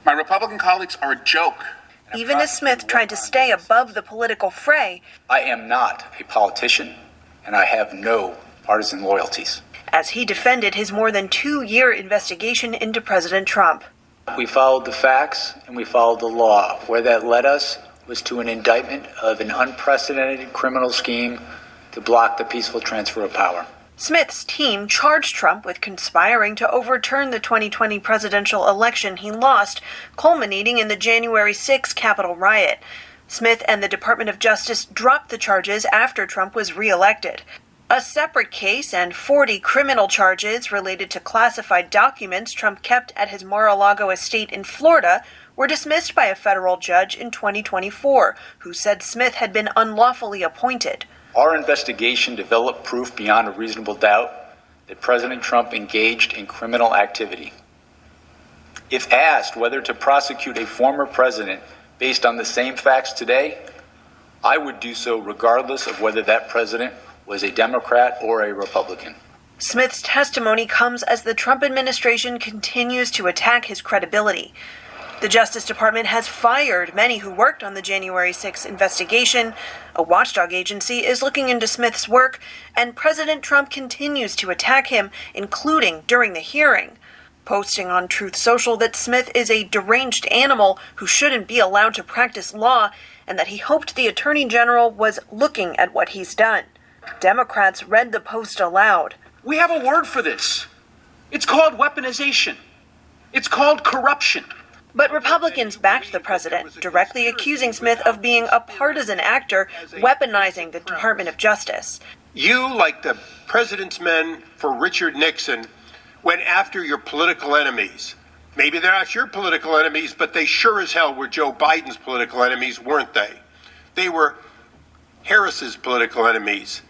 My Republican colleagues are a joke. Even as Smith tried to stay above the political fray, I am not a politician, and I have no partisan loyalties. As he defended his more than 2-year investigation into President Trump. We followed the facts and we followed the law. Where that led us was to an indictment of an unprecedented criminal scheme to block the peaceful transfer of power. Smith's team charged Trump with conspiring to overturn the 2020 presidential election he lost, culminating in the January 6 Capitol riot. Smith and the Department of Justice dropped the charges after Trump was reelected. A separate case and 40 criminal charges related to classified documents Trump kept at his Mar-a-Lago estate in Florida were dismissed by a federal judge in 2024, who said Smith had been unlawfully appointed. Our investigation developed proof beyond a reasonable doubt that President Trump engaged in criminal activity. If asked whether to prosecute a former president based on the same facts today, I would do so regardless of whether that president was a Democrat or a Republican. Smith's testimony comes as the Trump administration continues to attack his credibility. The Justice Department has fired many who worked on the January 6 investigation. A watchdog agency is looking into Smith's work, and President Trump continues to attack him, including during the hearing, posting on Truth Social that Smith is a deranged animal who shouldn't be allowed to practice law, and that he hoped the Attorney General was looking at what he's done. Democrats read the post aloud. We have a word for this. It's called weaponization. It's called corruption. But Republicans backed the president, directly accusing Smith of being a partisan actor, weaponizing the Department of Justice. You, like the president's men for Richard Nixon, went after your political enemies. Maybe they're not your political enemies, but they sure as hell were Joe Biden's political enemies, weren't they? They were Harris's political enemies.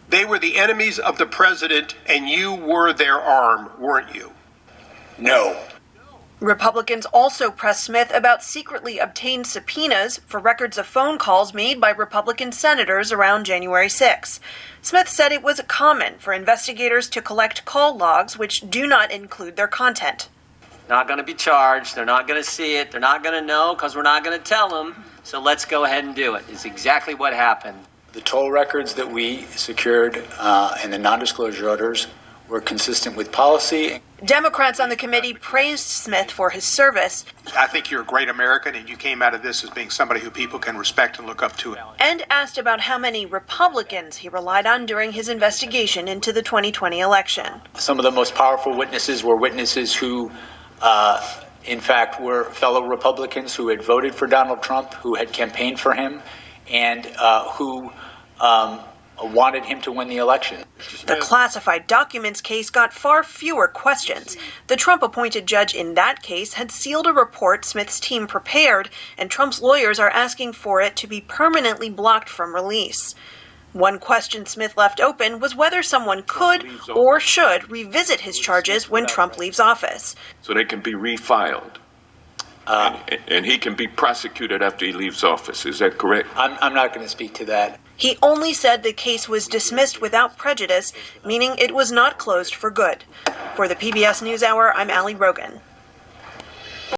They were the enemies of the president, and you were their arm, weren't you? No. Republicans also pressed Smith about secretly obtained subpoenas for records of phone calls made by Republican senators around January 6. Smith said it was common for investigators to collect call logs which do not include their content. Not going to be charged. They're not going to see it. They're not going to know because we're not going to tell them. So let's go ahead and do it. It's exactly what happened. The toll records that we secured and the non-disclosure orders were consistent with policy. Democrats on the committee praised Smith for his service. I think you're a great American, and you came out of this as being somebody who people can respect and look up to. And asked about how many Republicans he relied on during his investigation into the 2020 election. Some of the most powerful witnesses were witnesses who, in fact, were fellow Republicans who had voted for Donald Trump, who had campaigned for him, and who wanted him to win the election. The classified documents case got far fewer questions. The Trump-appointed judge in that case had sealed a report Smith's team prepared, and Trump's lawyers are asking for it to be permanently blocked from release. One question Smith left open was whether someone could or should revisit his charges when Trump leaves office. So they can be refiled. And he can be prosecuted after he leaves office. Is that correct? I'm not going to speak to that. He only said the case was dismissed without prejudice, meaning it was not closed for good. For the PBS NewsHour, I'm Allie Rogan.